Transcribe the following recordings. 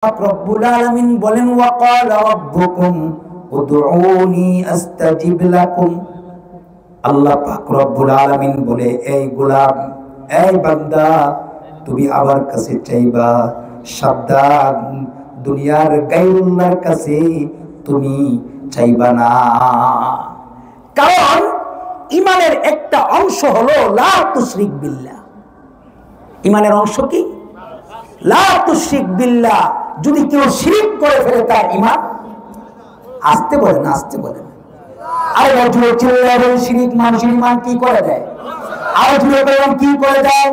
রব্বুল আলামিন বলেন ওয়াকালা রাব্বুকুম উদউনি আস্তাজিব লাকুম। আল্লাহ পাক রব্বুল আলামিন বলে, এই গোলাম, এই বান্দা, তুমি আমার কাছে চাইবা। সাবধান, দুনিয়ার গায়রুল্লাহর কাছে তুমি চাইবা না। কারণ ঈমানের একটা অংশ হলো লা তুশরিক বিল্লাহ। ঈমানের অংশ কি? লা তুশরিক বিল্লাহ। যদি কেউ শিরক করে ফেলে তার ঈমান, আসতে বলেন, আসতে বলেন, আর জোরে চিল্লায় বলেন, শিরক মানুষের ঈমান কি করে দেয়? আর জোরে বলেন, কি করে দেয়?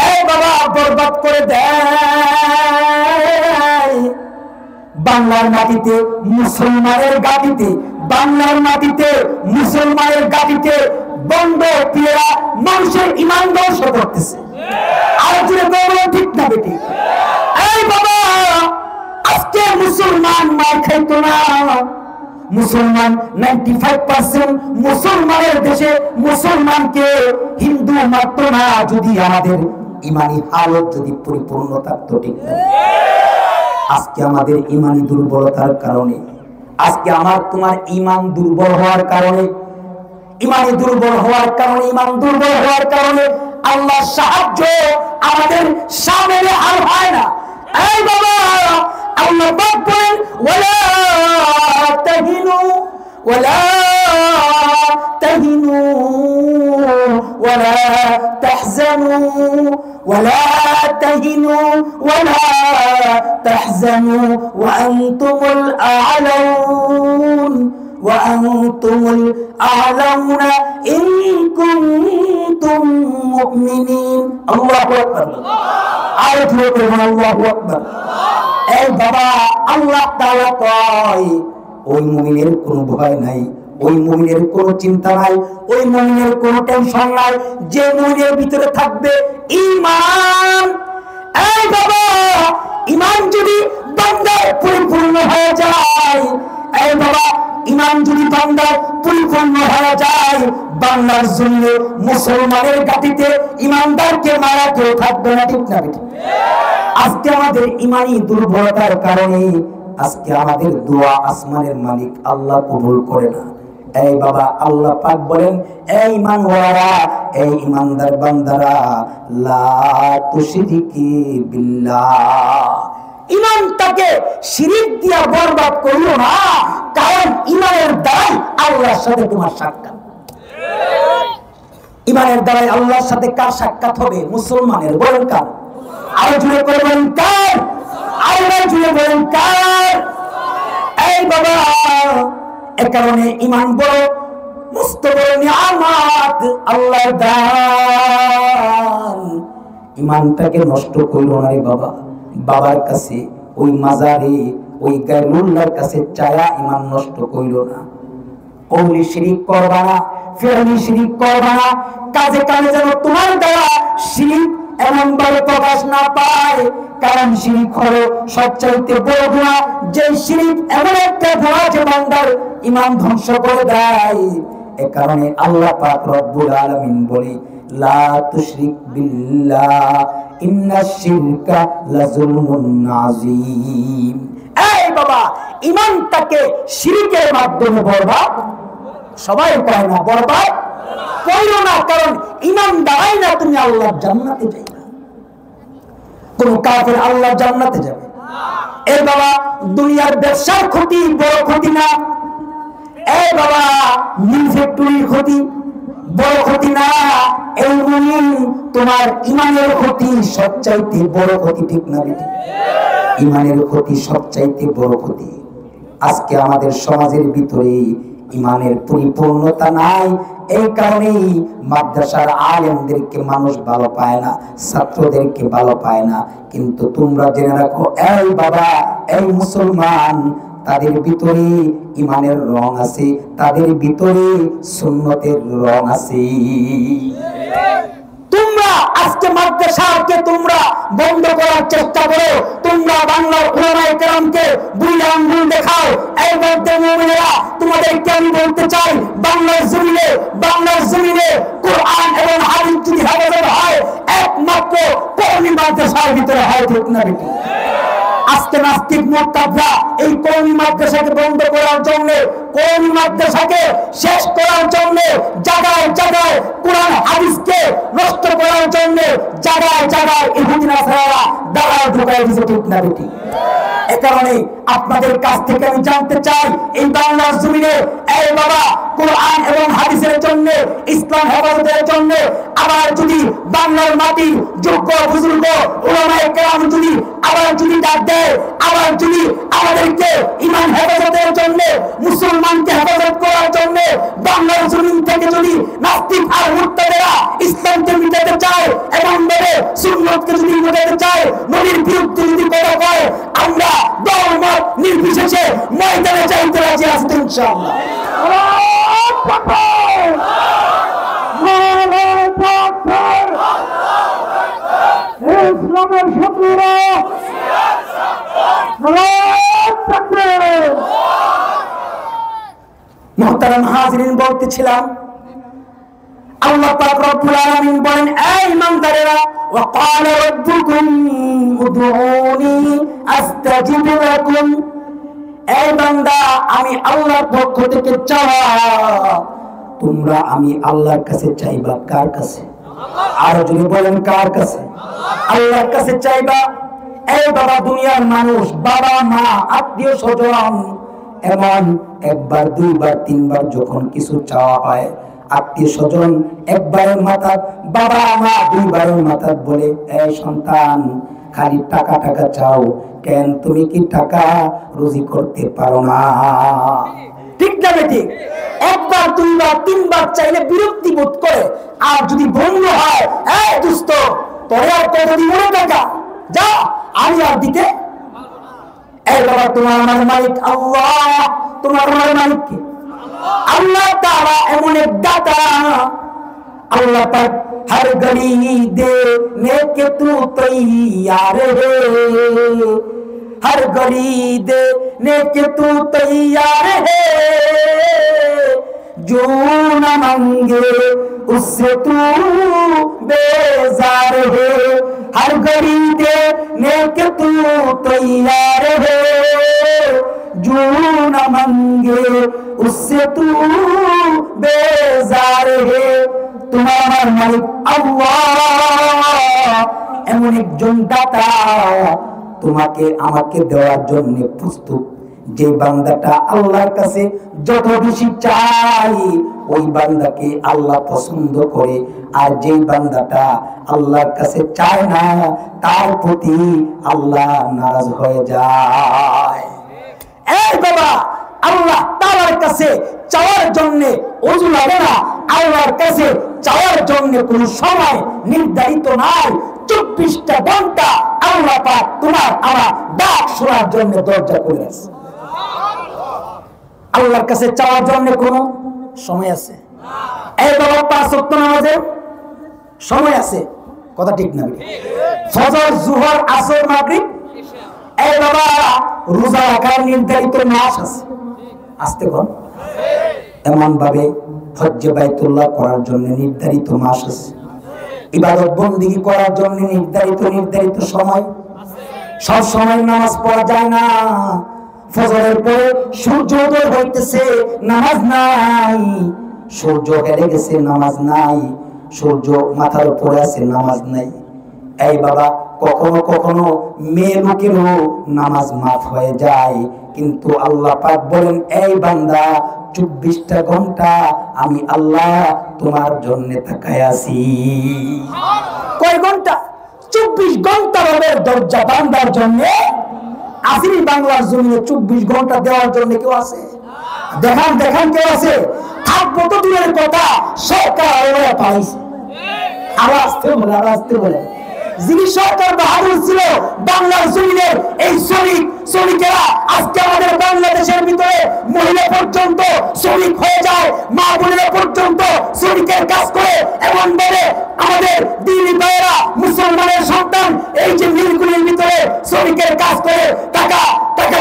এই বাবা, বরবাদ করে দেয়। বাংলার মাটিতে মুসলমানের গাদিতে, বাংলার মাটিতে মুসলমানের গাদিতে বন্ধ পিয়েরা মানুষের ঈমান ধ্বংস করতেছে। আর জোরে বলেন, ঠিক না বেটি? এই বাবা, আজকে মুসলমান মার খাইতো না। মুসলমান 95% মুসলমানের দেশে মুসলমানকে হিন্দু মারতো না যদি আমাদের ঈমানি হালত যদি পরিপূর্ণ থাকতো। ঠিক না? আজকে আমাদের ঈমানি দুর্বলতার কারণে, আজকে আমার তোমার ঈমান দুর্বল হওয়ার কারণে, ঈমানি দুর্বল হওয়ার কারণে, ঈমান দুর্বল হওয়ার কারণে আল্লাহ সাহায্য আমাদের সামনে আর হয় না। এই বাবা, আল্লাহ পাক বলেন, ওয়ালা তাহিনু ওয়ালা তাহিনু ওয়ালা তাহজানু ওয়ালা তাহিনু ওয়ালা তাহজানু ওয়া আনতুমুল আ'লাউন وأنتم الأعلون إن كنتم مؤمنين। الله أكبر। আয়াত হলো আল্লাহু আকবার। এই বাবা, আল্লাহ তাআলা কয়, ওই মুমিনের কোনো ভয় নাই, ওই মুমিনের কোনো চিন্তা নাই, ওই মুমিনের কোনো টেনশন নাই যে মুমিনের ভিতরে থাকবে ঈমান। এই বাবা, ঈমান যদি বান্দার পরিপূর্ণ হয়ে যায়, এই বাবা, ঈমান যদি বান্দার পরিপূর্ণ হয়ে যায়, বাংলার জমিনে মুসলমানের গাটিতে ঈমানদারকে মারা কেউ থাকবে না। ঠিক না? আজকে আমাদের ঈমানি দুর্বলতার কারণে আজকে আমাদের দোয়া আসমানের মালিক আল্লাহ কবুল করে না। এই বাবা, আল্লাহ পাক বলেন, এই ঈমানওয়ালারা, এই ঈমানদার বান্দারা, লা তুশরিকি বিল্লাহ, ঈমানটাকে শিরক দিয়া বরবাদ করিও না। কারণ ঈমানের দ্বারাই আল্লাহর সাথে তোমার সাক্ষাৎ। ঈমানের দ্বারাই আল্লাহর সাথে কার সাক্ষাৎ হবে? মুসলমানের। বলেন কার? আরো জুড়ে করে বলেন কার? আরো জুড়ে বলেন কার? এই বাবা, এ কারণে ঈমান বড় মস্ত বড় নিয়ামত, আল্লাহর দান। ঈমানটাকে নষ্ট করিও না রে বাবা। বাবার কাছে, ওই মাজারে, ওই গায়রুল্লাহর কাছে চায়া ঈমান নষ্ট কইরো না। কওলি শিরক করবা না, ফিরনি শিরক করবা না, কাজে কাজে যেন তোমার দ্বারা শিরক এমন ভাবে প্রকাশ না পায়। কারণ শিরক হলো সবচাইতে বড় গুনাহ, যে শিরক এমন একটা গুনাহ যে বান্দার ঈমান ধ্বংস করে দেয়। এ কারণে আল্লাহ পাক রব্বুল আলামিন বলে, লা তুশরিক বিল্লাহ ইন্নাশ শিরকা লাযুলমুন আযীম। এই বাবা, ঈমানটাকে শিরকের মাধ্যমে বরবাদ সবাই কয় না, বরবাদ কইরো না। কারণ ঈমান দ্বারাই না তুমি আল্লাহর জান্নাতে যাইবা। কোন কাফের আল্লাহর জান্নাতে যাবে? এই বাবা, দুনিয়ার ব্যবসার ক্ষতি বড় ক্ষতি না। এই বাবা, মিল ফ্যাক্টরির ক্ষতি বড় ক্ষতি না। এই মুমিন, তোমার ঈমানের ক্ষতি সবচাইতে বড় ক্ষতি। ঠিক না বেটি? ঈমানের ক্ষতি সবচাইতে বড় ক্ষতি। আজকে আমাদের সমাজের ভিতরে ঈমানের পরিপূর্ণতা নাই। এই কারণেই মাদ্রাসার আলেমদেরকে মানুষ ভালো পায় না, ছাত্রদেরকে ভালো পায় না। কিন্তু তোমরা জেনে রাখো, এই বাবা, এই মুসলমান, তাদের ভিতরে ঈমানের রং আছে, তাদের ভিতরে সুন্নতের রং আছে। তোমরা আজকে মাদ্রাসাকে তোমরা বন্ধ করার চেষ্টা করো, তোমরা বাংলার উলামায়ে কেরামকে বুইলা আঙ্গুল দেখাও। এই মধ্যে মুমিনেরা, তোমাদেরকে আমি বলতে চাই, বাংলার জমিনে কোরআন এবং হাদিস যদি হেফাজত হয়, একমাত্র কওমি মাদ্রাসার ভিতরে হয়। ঠিক না বেটি? আজকে নাস্তিক মুরতাদরা এই কওমি মাদ্রাসাকে বন্ধ করার জন্য, কওমি মাদ্রাসাকে শেষ করার জন্য, জায়গায় জায়গায় কোরআন হাদিসকে নষ্ট করার জন্য জায়গায় জায়গায় ইহুদি নাসারা দালাল ঢুকাই দিয়েছে, ঠিক না বেটি? এ কারণে আপনাদের কাছ থেকে আমি জানতে চাই, এই বাংলার জমিনে এই বাবা কোরআন এবং হাদিসের জন্য, ইসলাম হেফাজতের জন্য আবার যদি বাংলার মাটির যোগ্য বুজুর্গ উলামায়ে কেরাম যদি আবার যদি ডাক দেয়, আবার যদি আমাদেরকে ইমান হেফাজতের জন্য, মুসলমানকে হেফাজত করার জন্য বাংলার জমিন থেকে যদি নাস্তিক আর মুরতাদেরা ইসলামকে মিটাতে চায় এবং বলে সুন্নতকে যদি মিটাতে চায়, নবীর বিরুদ্ধে যদি কথা কয়, আমরা দল মত নির্বিশেষে ময়দানে যাইতে রাজি আছি ইনশাআল্লাহ। ইসলামের শত্রুরা মুহতারাম হাজিরিন, বলতেছিলাম আল্লাহ পাক রব্বুল আলামিন বলেন, এই ইমানদারেরা, ওয়া ক্বালা রাব্বুকুম উদউনি আস্তাজিব লাকুম, এই বান্দা আমি আল্লাহর পক্ষ থেকে চাওয়া, তোমরা আমি আল্লাহর কাছে চাইবা। কার কাছে? আর যদি বলেন কার কাছে? আল্লাহর কাছে চাইবা। এই বাবা দুনিয়ার মানুষ, বাবা মা আত্মীয় স্বজন, এমন একবার দুইবার তিনবার যখন কিছু চাওয়া হয়, আত্মীয় স্বজন একবারের মাথা, বাবা মা দুইবারের মাথা বলে, এই সন্তান খালি টাকা টাকা চাও কেন? তুমি কি টাকা রুজি করতে পারো না? ঠিক না বেটি? একবার দুইবার তিনবার চাইলে বিরক্তি বোধ করে, আর যদি বন্ধ হয়, এই দোস্ত তোরে আর কত দিব না টাকা, যা আমি আর দিতে। এই বাবা তোমার আমার মালিক আল্লাহ, তোমার আমার মালিক কে? আল্লাহ তাআলা এমন এক দাতা। अल्लाह पाक हर घड़ी देने के तू तैयार है, हर घड़ी देने के तू तैयार है, जो न मांगे उससे तू बेजार है, हर घड़ी देने के तू तैयार है, जो न मांगे उससे तू बेजार है। तुम्हारा मालिक আল্লাহ এমন একজন দাতা, তোমাকে আমাকে দেওয়ার জন্য প্রস্তুত। যে বান্দাটা আল্লাহর কাছে যত বেশি চাই, ওই বান্দাকে আল্লাহ পছন্দ করে, আর যেই বান্দাটা আল্লাহর কাছে চায় না, তার প্রতি আল্লাহ নারাজ হয়ে যায়। এই বাবা, আল্লাহ তাআলার কাছে চাওয়ার জন্য ওযু লাগে না, আল্লাহর কাছে চাওয়ার জন্য কোনো সময় নির্ধারিত নাই। 24টা ঘন্টা আল্লাহ পাক তোমার আমার ডাক শোনার জন্য দরজা খুলে আছে। আল্লাহর কাছে চাওয়ার জন্য কোনো সময় আছে? এই বাবা 5 ওয়াক্ত নামাজের সময় আছে, কথা ঠিক না? ফজর, জোহর, আসর, মাগরিব। এই বাবা রোজা রাখার নির্ধারিত মাস আছে, আসতে কোন এমন ভাবে হজ্জে বাইতুল্লাহ করার জন্য নির্ধারিত মাস আছে, ইবাদত বন্দেগী করার জন্য নির্ধারিত সময়। সব সময় নামাজ পড়া যায় না। ফজরের পরে সূর্য উদয় হইতেছে, নামাজ নাই, সূর্য হেলে গেছে, নামাজ নাই, সূর্য মাথার উপরে আছে, নামাজ নাই। এই বাবা কখনো কখনো মেয়ে লোকেরও নামাজ মাফ হয়ে যায়, কিন্তু আল্লাহ পাক বলেন, এই বান্দা 24টা ঘন্টা আমি আল্লাহ তোমার জন্য তাকায় আছি। কয় ঘন্টা? 24 ঘন্টা রবের দরজা বান্দার জন্য আসেনি। বাংলার জমিনে 24 ঘন্টা দেওয়ার জন্য কেউ আছে? দেখান কেউ আছে? থাকবো তো দূরের কথা, সরকার পাইছে। আওয়াজ বলে যিনি সরকার বাহাদুর ছিল বাংলার জমিনের এই শ্রমিকেরা আজকে আমাদের বাংলাদেশের ভিতরে মহিলা পর্যন্ত শ্রমিক হয়ে যায়, মা বোনেরা পর্যন্ত শ্রমিকের কাজ করে। এমন বলে আমাদের দিনী ভাইয়েরা, মুসলমানের সন্তান এই যে মিলগুলির ভিতরে শ্রমিকের কাজ করে, টাকা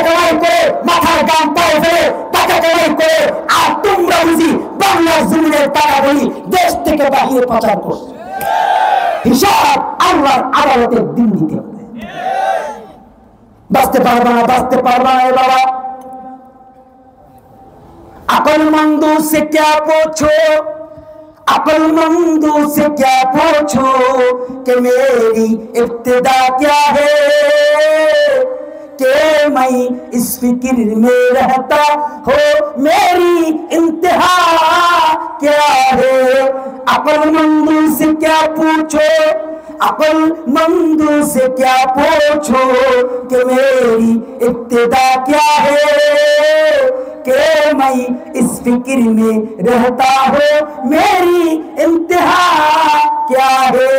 কামাই করে, মাথার গাম পায়ে ফেলে টাকা কামাই করে, আর তোমরা বুঝি বাংলার জমিনের টাকা বলি দেশ থেকে বাহিরে পাচার করছে। হিসাব আল্লাহর আদালতের দিন দিতে হবে। বাঁচতে পারবা না, বাঁচতে পারবা না বাবা। अक्लमंदों से क्या पूछो, अक्लमंदों से क्या पूछो कि मेरी इब्तिदा क्या है, कि मैं इस फिक्र में रहता हो मेरी इंतहा क्या है। अक्लमंदों से क्या पूछो, अक्लमंदों से क्या पूछो कि मेरी इब्तिदा क्या है, कि मैं इस फिक्र में रहता हूँ मेरी इंतहा क्या है।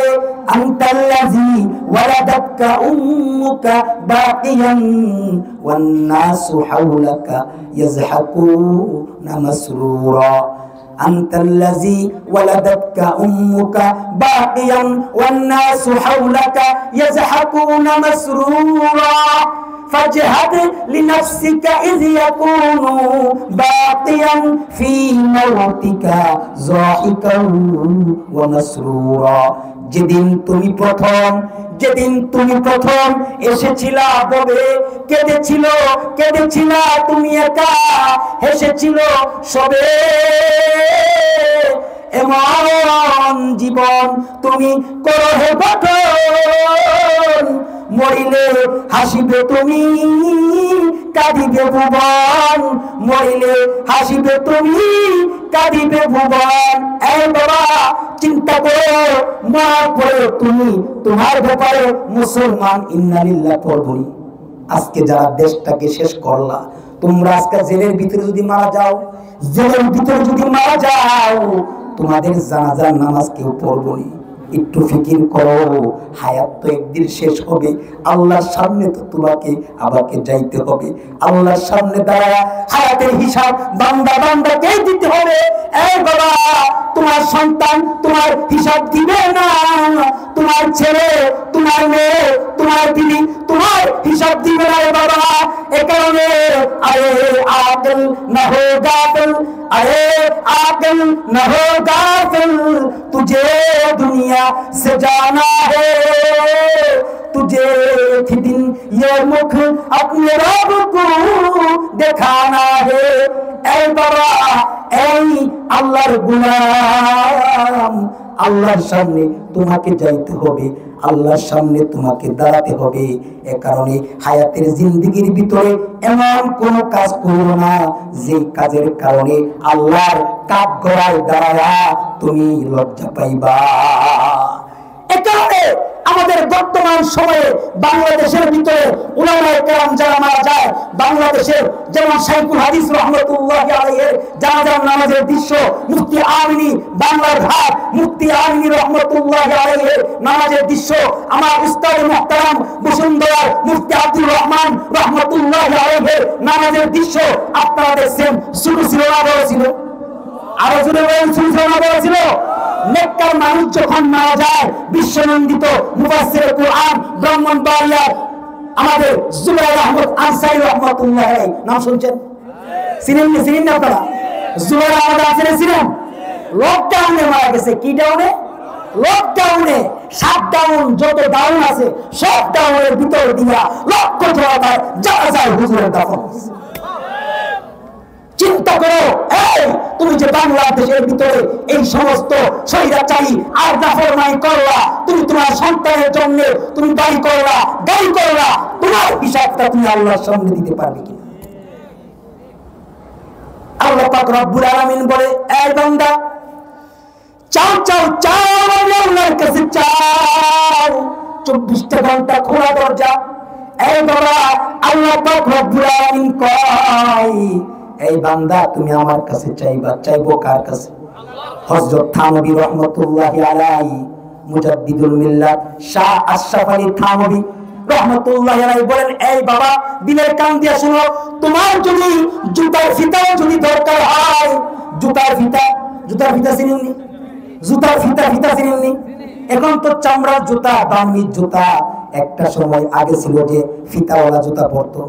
अंतल्लज़ी वलदतका उम्मुका बाक़ियन वन्नासु हौलका यज़हकूना मसरूरा। अंतल्लज़ी वलदतका उम्मुका बाक़ियन वन्नासु हौलका यज़हकूना मसरूरा। फजहद लिनफ्सिका इज़ यकूनु बाक़ियन फ़ी मौतिका ज़ाहिकन व मसरूरा। যেদিন তুমি প্রথম এসেছিলা ববে কেঁদেছিলা তুমি একা, হেসেছিল সবে। এমন জীবন তুমি করো হে গঠন, মরিলে হাসিবে তুমি কাঁদিবে ভুবন, মরিলে হাসিবে তুমি কাঁদিবে ভুবন। এই বাবা চিন্তা করো, মরার পরে তুমি তোমার ব্যাপারে মুসলমান ইন্না লিল্লাহ পড়বই। আজকে যারা দেশটাকে শেষ করলা, তোমরা আজকে জেলের ভিতরে যদি মারা যাও, তোমাদের জানাজার নামাজ কেউ পড়বনি। একটু ফিকির করো, হায়াত তো একদিন শেষ হবে, আল্লাহর সামনে তো তোমাকে আমাকে যাইতে হবে। আল্লাহর সামনে দাঁড়ায় হায়াতের হিসাব বান্দাকে দিতে হবে। এই বাবা, তোমার সন্তান তোমার হিসাব দিবে না, তোমার ছেলে তোমার মেয়ে তোমার বিবি তোমার হিসাব দিবে না রে বাবা। এ কারণে আরে আকিল না হো গাফিল, अरे आकिल न हो गाफिल, तुझे दुनिया से जाना है, तुझे एक दिन ये मुख अपने रब को दिखाना है। ऐ बाबा, ऐ আল্লাহর গোলাম, আল্লাহর সামনে তোমাকে যাইতে হবে, আল্লাহর সামনে তোমাকে দাঁড়াতে হবে। এ কারণে হায়াতের জিন্দেগির ভিতরে এমন কোন কাজ করো না যে কাজের কারণে আল্লাহর কাঠগড়ায় দাঁড়ায়া তুমি লজ্জা পাইবা। এ কারণে আমাদের বর্তমান সময়ে বাংলাদেশের ভিতরে উলামায়ে কেরাম যারা মারা যায়, বাংলাদেশের যেমন শাইখুল হাদিস রহমাতুল্লাহি আলাইহির জানাজার নামাজের দৃশ্য, মুফতি আমিনী বাংলার ঘাট মুফতি আমিনী রহমাতুল্লাহি আলাইহির নামাজের দৃশ্য, আমার উস্তাদ মুহতারাম বসুন্ধরার মুফতি আব্দুর রহমান রহমাতুল্লাহি আলাইহির নামাজের দৃশ্য আপনারা দেখছেন। শুরু ছিল না বড় ছিল? আরো জোরে বলেন, শুরু ছিল না বড় ছিল? নেককার মানুষ যখন মারা যায়, বিশ্বনন্দিত মুফাসসিরে কুরআন ব্রাহ্মণবাড়িয়ার আমাদের জুবাইর আহমদ আনসারী রাহমাতুল্লাহ আলাইহি, নাম শুনছেন? চিনেন না আপনারা? জুবাইর আহমদ আনসারী ছিলেন, লকডাউনে মারা গেছে। কি ডাউনে? লকডাউনে। শাটডাউন যত ডাউন আছে সব ডাউনের ভিতর দিয়া লক্ষ জনতার জানাজায় হুজুরের দাফন। চিন্তা করো, এই তুমি যে বাংলাদেশের ভিতরে এই সমস্ত স্বৈরাচারী আর নাফরমানি করলা, তুমি তোমার সন্তানের জন্য তুমি বাড়ি করলা, গাড়ি করলা, তোমার হিসাবটা তুমি আল্লাহর সামনে দিতে পারবে কিনা? আল্লাহ পাক রব্বুল আলামিন বলে, এই বান্দা চাও চাও চাও, আল্লাহর কাছে চাও, 24টা ঘন্টা খোলা দরজা। এই বাবা, আল্লাহ পাক রব্বুল আলামিন কয়, এই বান্দা তুমি আমার কাছে চাইবা, চাইবো কার কাছে? হযরত থানবী রাহমাতুল্লাহি আলাইহি, মুজাদ্দিদুল মিল্লাত শাহ আশরাফ আলী থানবী রাহমাতুল্লাহি আলাইহি বলেন, এই বাবা দিলের কান দিয়ে শুনো, তোমার যদি জুতার ফিতাও যদি দরকার হয়, জুতার ফিতা চিনেননি? জুতার ফিতা চিনেননি? এখন তো চামড়ার জুতা, দামি জুতা। একটা সময় আগে ছিল যে ফিতাওয়ালা জুতা পরতো,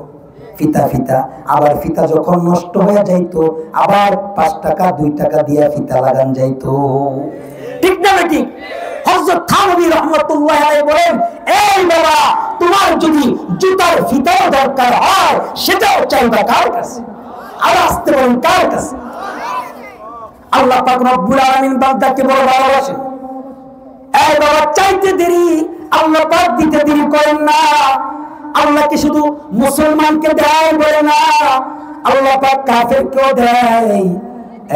ফিতা। আবার ফিতা যখন নষ্ট হয়ে যাইতো, আবার 5 টাকা 2 টাকা দিয়ে ফিতা লাগান যাইতো। ঠিক না ঠিক? হযরত থানভী রাহমাতুল্লাহ আলাইহি বলেন, এই বাবা, তোমার যদি জুতার ফিতাও দরকার হয় সেটাও চাইবা কার কাছে? আর আসতে বলেন কার কাছে? আল্লাহ পাক রব্বুল আলামিন বান্দাকে বড় ভালোবাসেন। এই বাবা, চাইতে দেরি আল্লাহ পাক দিতে দেরি করেন না। আল্লাহকে শুধু মুসলমানকে দেয় বলে না, আল্লাহ পাক কাফেরকেও দেয়।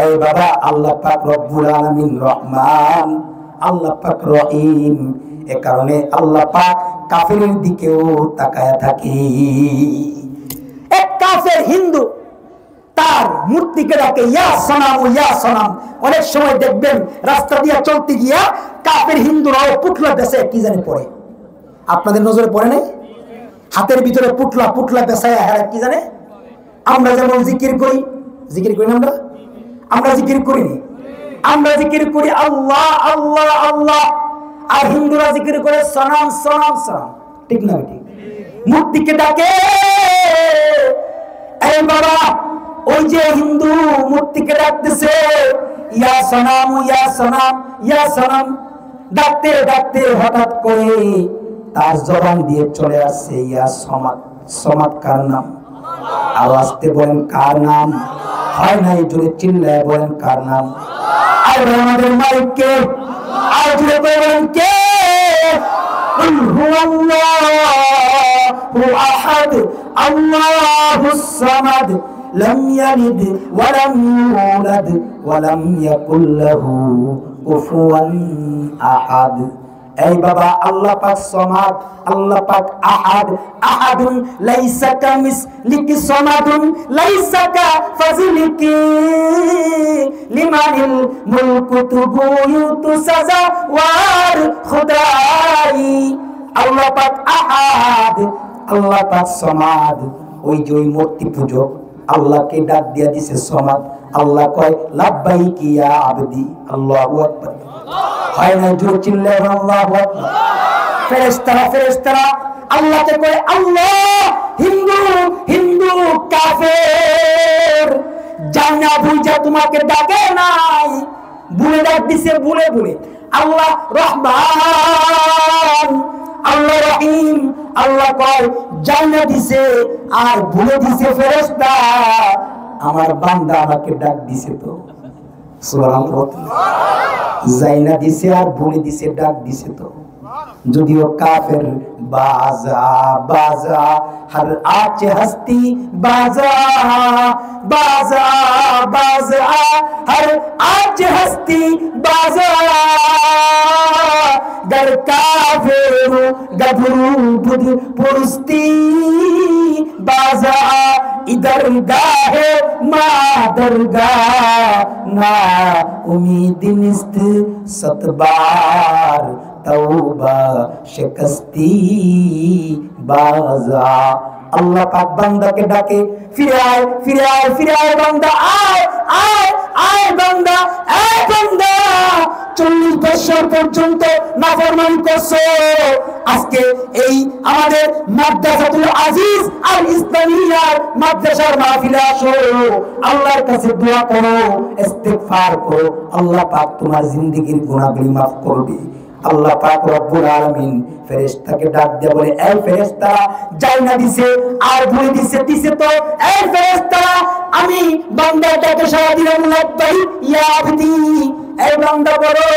এই বাবা, আল্লাহ পাক রব্বুল আলামিন রহমান, আল্লাহ পাক রহিম। এ কারণে আল্লাহ পাক কাফেরের দিকেও তাকায়া থাকে। এক কাফের হিন্দু তার মূর্তিকে ডাকে ইয়া সনাম ও ইয়া সনাম। অনেক সময় দেখবেন রাস্তা দিয়ে চলতে গিয়া কাফের হিন্দুরাও পুটলা বেঁচে কি জানি পড়ে। আপনাদের নজরে পড়ে নাই? হাতের ভিতরে পুটলা পুটলা বেঁচায় হারা কি জানে? আমরা যেমন জিকির করি, জিকির করি না? আমরা জিকির করিনি, আমরা জিকির করি আল্লাহ আল্লাহ আল্লাহ, আর হিন্দুরা জিকির করে সনাম সনাম সনাম। ঠিক না ঠিক? মূর্তিকে ডাকে। এই বাবা, ওই যে হিন্দু মূর্তিকে ডাকতেছে ইয়া সনাম ইয়া সনাম ইয়া সনাম, ডাকতে ডাকতে হঠাৎ করে তার জবান দিয়ে চলে আসছে ইয়া সমাদ। সমাদ কার নাম? আওয়াজতে বলেন কার নাম? হয় নাই জোরে চিল্লায় বলেন কার নাম? আর আমাদের মালিককে আর জোরে বলেন কে? হুয়াল্লাহু আহাদ আল্লাহুস সামাদ লাম ইয়ালিদ ওয়া লাম ইউলাদ ওয়া লাম ইয়াকুল লাহু কুফুয়ান আহাদ। এই বাবা, আল্লাহ পাক সমাদ, আল্লাহ পাক আহাদ। আহাদুন লাইসা কামিসলিহি সমাদুন লাইসা কাফাযলিহি লিমানিল মুলকু তুবুয়ুতু সাজা ওয়ার খুদাই। আল্লাহ পাক আহাদ, আল্লাহ পাক সমাদ। ওই যে ওই মূর্তি পূজক আল্লাহকে ডাক দিয়া দিছে সমাদ। আল্লাহ কয় লাব্বাইক ইয়া আবদি। আল্লাহু আকবার। হয় না জোরে চিল্লায় আল্লাহু আকবার। ফেরেশতারা ফেরেশতারা আল্লাহকে কয় আল্লাহ, হিন্দু হিন্দু কাফের জানা বুঝা তোমাকে ডাকে নাই, ভুলে ডাক দিছে ভুলে ভুলে। আল্লাহ রহমান, আল্লাহ রহিম। আল্লাহ কয় জানা দিছে আর ভুলে দিছে ফেরেশতা, আমার বান্দা আমাকে ডাক দিছে তো। সুবহানাল্লাহ। জাইনা দিছে আর ভুলে দিছে, ডাক দিছে তো। যদিও কাফের বাজা বাজা হর আচে হস্তি বাজা বাজা বাজা হর আচে হস্তি বাজা गर काफिर गबरू बुद पुरस्ती बाजा इधर गाहे मादरगाह ना उम्मीद निस्त सतबार तौबा शिकस्ती बाजा। अल्लाह पाक बंदा के डाके फिर आए बंदा आए आए आए बंदा ए बंदा 40 বছর পর্যন্ত নাফরমানি করছো, আজকে এই আমাদের মাদ্রাসাতুল আজিজ আর ইসলামিয়ার মাদ্রাসার মাহফিলে আসো, আল্লাহর কাছে দোয়া করো, ইস্তিগফার করো, আল্লাহ পাক তোমার জিন্দেগীর গুনাহগুলি maaf করবে। আল্লাহ পাক রব্বুল আলামিন ফেরেশতাকে ডাক দিয়ে বলে, এই ফেরেশতারা জানা দিছে আর ভুলে দিছে তো, এই ফেরেশতারা আমি বান্দার ডাকে সাড়া দিলাম, লাব্বাইক ইয়া আবদি। এই বান্দা বলো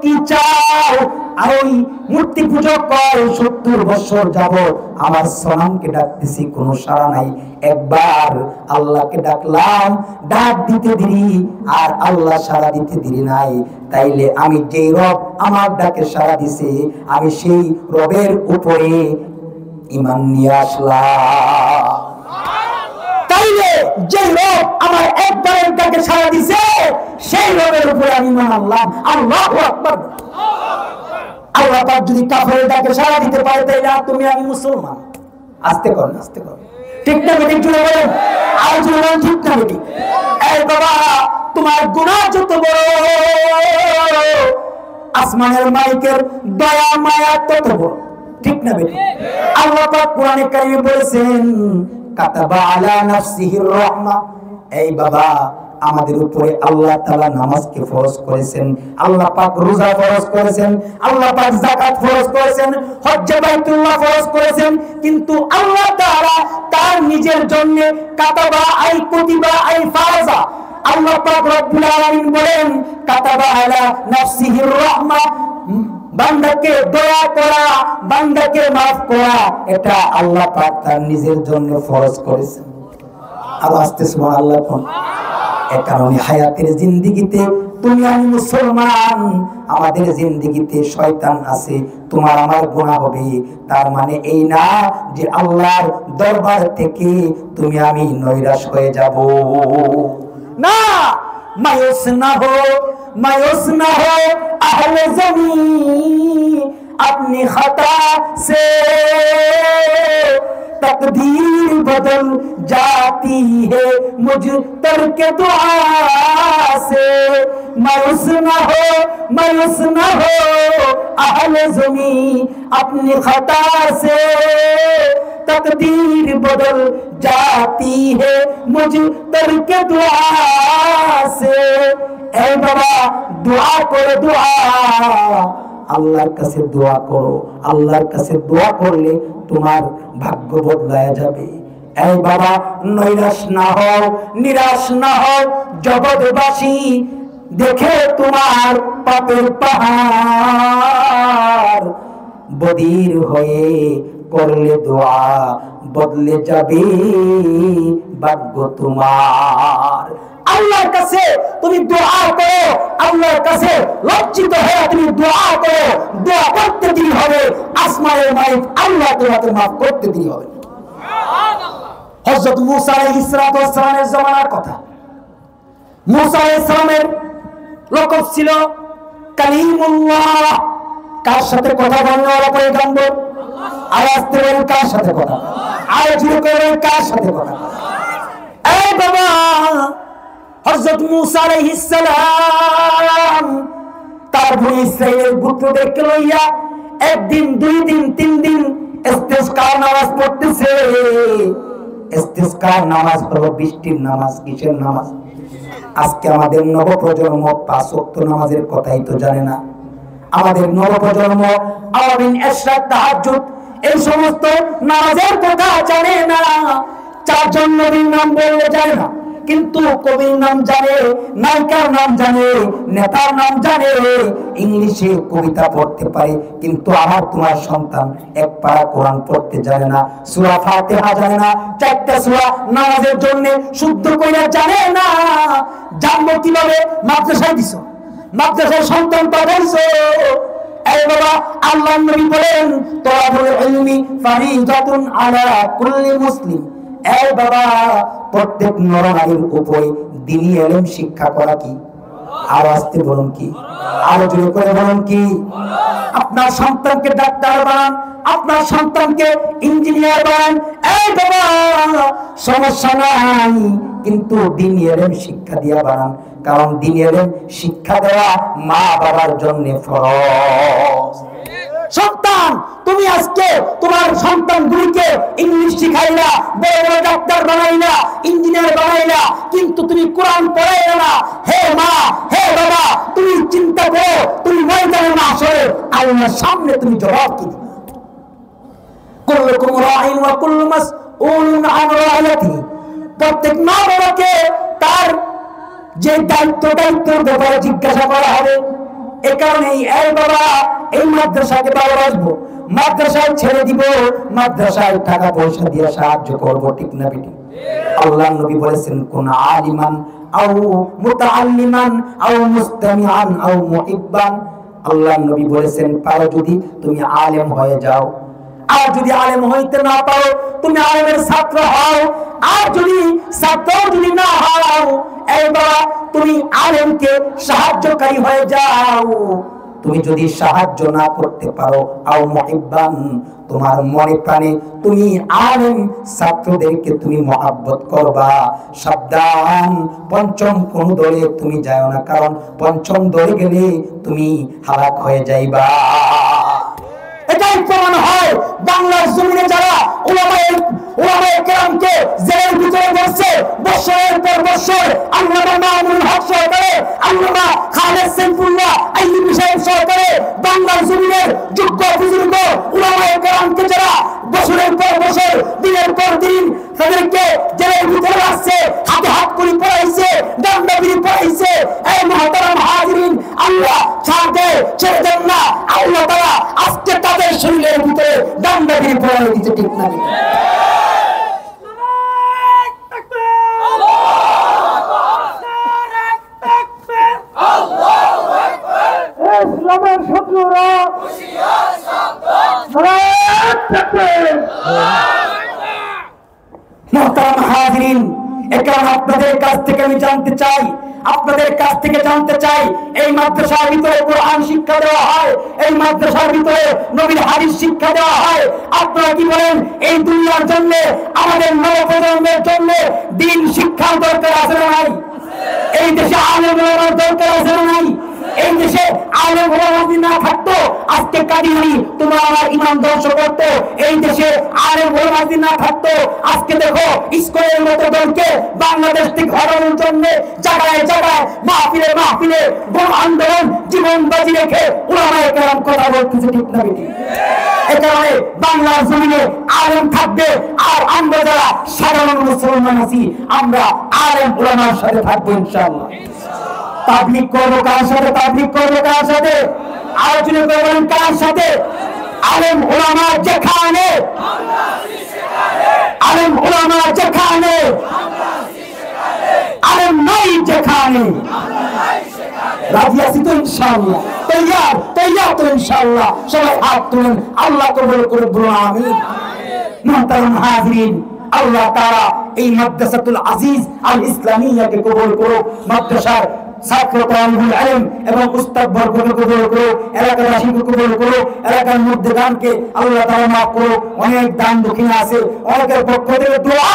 কি চাও? আর ওই মূর্তি পূজক কয় 70 বছর যাবত আমার সনামকে ডাকতেছি, কোনো সাড়া নাই। একবার আল্লাহকে ডাকলাম, ডাক দিতে দেরি আর আল্লাহ সাড়া দিতে দেরি নাই, তাইলে আমি যেই রব আমার ডাকে সাড়া দিছে আমি সেই রবের উপরে ঈমান নিয়ে আসলাম। তাইলে যে রব আমার একবারের ডাকে সাড়া দিছে সেই রবের উপরে আমি ঈমান আনলাম। আল্লাহু আকবার। আল্লাহ পাক যদি কাফেরের ডাকে সাড়া দিতে পারে তাইলে তুমি আমি মুসলমান। আস্তে কর, আস্তে কর। ঠিক না বেটি? জুড়ে বলেন আর জুড়ে বলেন ঠিক না বেটি? এই বাবা, তোমার গুনাহ যত বড় আসমানের মালিকের দয়া মায়া তত বড়। ঠিক না বেটি? আল্লাহ পাক কোরআনে কারিমে বলেছেন কাতাবা আলা নাফসিহির রাহমা। এই বাবা, আমাদের উপরে আল্লাহ তাআলা নামাজকে ফরজ করেছেন, আল্লাহ পাক রোজা ফরজ করেছেন, আল্লাহ পাক যাকাত ফরজ করেছেন, হজ্জ বাইতুল্লাহ ফরজ করেছেন, কিন্তু আল্লাহ তাআলা তার নিজের জন্য কাতাবা আই কুতিবা আই ফারাজা, আল্লাহ পাক রব্বুল আলামিন বলেন কাতাবা আলা নাফসিহির রাহমা, বান্দাকে দয়া করা, বান্দাকে maaf করা, এটা আল্লাহ পাক তার নিজের জন্য ফরজ করেছেন। আর আস্তে সুবহানাল্লাহ কোন এ কারণে হায়াতের জিন্দেগিতে তুমি আমি মুসলমান, আমাদের জিন্দেগিতে শয়তান আছে, তোমার আমার গুনাহ হবে, তার মানে এই না যে আল্লাহর দরবার থেকে তুমি আমি নৈরাশ হয়ে যাব না। मायूस ना हो अहले ज़मीं अपनी खता से, तकदीर बदल जाती है मुझ तर्क दुआ से। मायूस ना हो अहले ज़मीं अपनी खता से, तकदीर बदल जाती है मुझ तर्क दुआ से। ए बाबा दुआ करो, दुआ আল্লাহর কাছে দোয়া করো, আল্লাহর কাছে দোয়া করলে তোমার ভাগ্য বদলায় যাবে। এই বাবা নৈরাশ না হও, নিরাশ না হও, জগৎবাসী দেখে তোমার পাপের পাহাড় বদির হয়ে করলে দোয়া বদলে যাবে ভাগ্য তোমার। আল্লাহর কাছে তুমি দোয়া করো, আল্লাহর কাছে লজ্জিত হয়ে তুমি দোয়া করো, দোয়া করতে দেরি হবে, আসমানের মালিক আল্লাহ তোমাকে maaf করতে দেরি হবে। হযরত মূসা আলাইহিস সালামের জামানার কথা। মূসা আলাইহিস সালামের লকব ছিল কালিমুল্লাহ। কার সাথে কথা বলার পরে জানবো? আওয়াজ দেবেন কার সাথে কথা? আর জোরে করে কার সাথে কথা? এই বাবা হযরত মূসা আলাইহিস সালাম তার বনি ইসরাইলের গোত্রদেরকে লইয়া একদিন, দুই দিন, তিন দিন ইস্তিসকার নামাজ পড়তেছে। ইস্তিসকার নামাজ হলো বৃষ্টির নামাজ। কিসের নামাজ? আজকে আমাদের নবপ্রজন্ম পাঁচ ওয়াক্ত নামাজের কথাই তো জানে না। আমাদের নবপ্রজন্ম আওয়াবিন ইশরাক তাহাজ্জুদ এই সমস্ত নামাজের কথা জানে না। চারজন নবীর নাম বললে জানে না, কিন্তু কবির নাম জানে, নায়িকার নাম জানে, নেতার নাম জানে, ইংলিশে কবিতা পড়তে পারে, কিন্তু আমার তোমার সন্তান এক পারা কোরআন পড়তে জানে না, সূরা ফাতিহা জানে না, চারটা সূরা নামাজের জন্য শুদ্ধ কইরা জানে না। জানবো কিভাবে? মাদ্রাসায় দিছো, মাদ্রাসায় সন্তান পাঠাইছো। এই বাবা আল্লাহর নবী বলেন তালাবুল ইলমি ফারিদাতুন আলা কুল্লি মুসলিম। এই বাবা প্রত্যেক নরনারীর উপরে দ্বীনি ইলম শিক্ষা করা কি? আর আসতে বলুন কি? আরো জোরে করে বলুন কি? আপনার সন্তানকে ডাক্তার বানান, আপনার সন্তানকে ইঞ্জিনিয়ার বানান, এই বাবা সমস্যা নাই, কিন্তু দ্বীনি ইলম শিক্ষা দিয়া বানান। কারণ দ্বীনি ইলম শিক্ষা দেওয়া মা বাবার জন্য ফরজ। সন্তান তুমি আজকে তোমার সন্তানগুলিকে ইংলিশ শিখাইলা, বড় বড় ডাক্তার বানাইলা, ইঞ্জিনিয়ার বানাইলা, কিন্তু তুমি কোরআন পড়াইলা না। হে মা, হে বাবা, তুমি চিন্তা করো, তুমি ময়দানে মাশরে আল্লাহর সামনে তুমি জবাব কি দিবে? কুল্লুকুম রাঈন ওয়া কুল্লু মাসউলুন আন রাইয়াতিহি। প্রত্যেক মা বাবাকে তার যে দায়িত্বের ব্যাপারে জিজ্ঞাসা করা হবে। এ কারণেই এই বাবা এই মাদ্রাসাকে ভালোবাসবো, মাদ্রাসায় ছেড়ে দিব, মাদ্রাসায় টাকা পয়সা দিয়ে সাহায্য করবো, ঠিক না বেটি? আল্লাহর নবী বলেছেন কোন আলিমান আও মুতাআল্লিমান আও মুস্তামিআন আও মুহিব্বান। আল্লাহর নবী বলেছেন পারো যদি তুমি আলেম হয়ে যাও, আর যদি আলেম হইতে না পারো তুমি আলেমের ছাত্র হও, আর যদি ছাত্র যদি না হও এই বাবা তুমি আলেমকে সাহায্যকারী হয়ে যাও। তুমি যদি সাহায্য না করতে পারো আও মুহিব্বান, তোমার মনে প্রাণে তুমি আলেম ছাত্রদেরকে তুমি মহব্বত করবা। সাবধান, পঞ্চম কোন দলে তুমি যাও না, কারণ পঞ্চম দলে গেলে তুমি হালাক হয়ে যাইবা। এটাই প্রমাণ হয় বাংলার জমিনে যারা উলামায়ে কেরামকে জেলের ভিতরে বসছে বছরের পর বছর সদস্য আল্লামা মামুনুল হক সরকারে, আল্লামা খালেদ সাইফুল্লাহ আইয়ুবী সাহেব সরকারে বাংলার জমিনের যোগ্য বুজুর্গ উলামায়ে কেরামকে যারা বছরের পর বছর দিনের পর দিন তাদেরকে জেলের ভিতরে রাখছে, হাতে হাত করি পড়াইছে, দণ্ডবিধি পড়াইছে, এই মুহতারাম হাজিরিন, আল্লাহ ছাড়তে ছেড়ে দেন না। আল্লাহ তাআলা আজকে তাদের শরীরের ভিতরে দণ্ডবিধি পড়াই দিতে, ঠিক না? ইসলামের শত্রুরা মুহতারাম হাজিরিন, এখন আপনাদের কাছ থেকে আমি জানতে চাই, আপনাদের কাছ থেকে জানতে চাই, এই মাদ্রাসার ভিতরে কোরআন শিক্ষা দেওয়া হয়, এই মাদ্রাসার ভিতরে নবীর হাদিস শিক্ষা দেওয়া হয়, আপনারা কি বলেন এই দুনিয়ার জন্য, আমাদের নবপ্রজন্মের জন্য দিন শিক্ষার দরকার আছে না নাই? এই দেশে আলেম ওলামার দরকার আছে না নাই? এই দেশে আলেম ওলামা যদি না থাকতো আজকে কাদিয়ানী তোমার আমার ইমাম ধ্বংস করতো। এই দেশে আলেম ওলামা যদি না থাকতো আজকে দেখো ইসকনের মতো দলকে বাংলাদেশ থেকে হটানোর জন্য জায়গায় জায়গায় মাহফিলে মাহফিলে গণ আন্দোলন জীবন বাজি রেখে উলামায়ে কেরাম কথা বলতেছে, ঠিক না বেটি? এ কারণে বাংলার জমিনে আলেম থাকবে, আর আমরা যারা সাধারণ মুসলমান আছি আমরা আলেম ওলামার সাথে থাকবো ইনশাআল্লাহ। তাবলীগ করবো কার সাথে? তাবলীগ করবো কার সাথে? আলোচনা করবেন কার সাথে? আলেম ওলামা যেখানে, আলেম ওলামা যেখানে, আলেম নাই যেখানে, রাজি আছি তো ইনশাআল্লাহ? তৈয়ার তৈয়ার তো ইনশাআল্লাহ? সবাই হাত তুলেন, আল্লাহ কবুল করে বলুন আমিন। মুহতারাম হাজিরিন, আল্লাহ তাআলা এই মাদ্রাসাতুল আজিজ আল ইসলামিয়াকে কবুল করো, মাদ্রাসার ছাত্র তালিবুল ইলম এবং উস্তাদ বর্গকে কবুল করো, এলাকাবাসীকে কবুল করো, এলাকার মধ্যে দানকে আল্লাহ তাআলা মাফ করো। অনেক দান দক্ষিণা আছে, অনেকের পক্ষ থেকে দোয়া,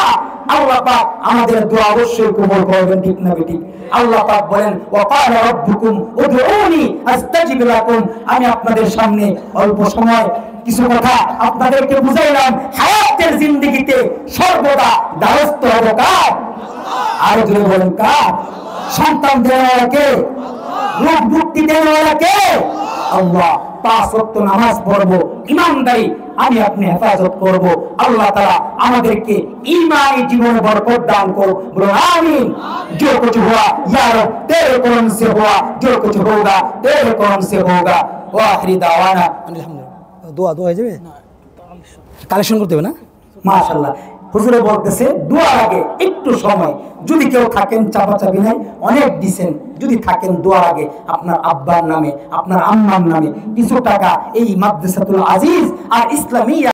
আল্লাহ পাক আমাদের দোয়া অবশ্যই কবুল করবেন, ঠিক না বেটি? আল্লাহ পাক বলেন ওয়া ক্বালা রাব্বুকুম উদউনি আস্তাজিব লাকুম। আমি আপনাদের সামনে অল্প সময় কিছু কথা আপনাদেরকে বুঝাইলাম। হায়াতের জিন্দেগিতে সর্বদা দ্বারস্থ হবে কার? আর যদি বলেন কার? সন্তান দেওয়ালা কে? রূপ মুক্তি দেওয়ালা কে? আল্লাহ। 5 ওয়াক্ত নামাজ পড়বো, ইমানদারি আমি আপনি হেফাজত করব। আল্লাহ তাআলা আমাদেরকে ঈমানি জীবনে বরকত দান করো, বলো আমিন। जो कुछ हुआ या रब तेरे करम से हुआ, जो कुछ होगा तेरे करम से होगा। वा आखिरी दावाना अल्हम्दुलिल्लाह। দোয়া হয়ে যাবে, কালেকশন করতে হবে না? মাশাআল্লাহ। হুজুরে বলতেছে দোয়ার আগে একটু সময়, যদি কেউ থাকেন চাপাচাপি নাই, অনেক দিছেন, যদি থাকেন দোয়ার আগে আপনার আব্বার নামে আপনার আম্মার নামে কিছু টাকা এই মাদ্রাসাতুল আজিজ আর ইসলামিয়া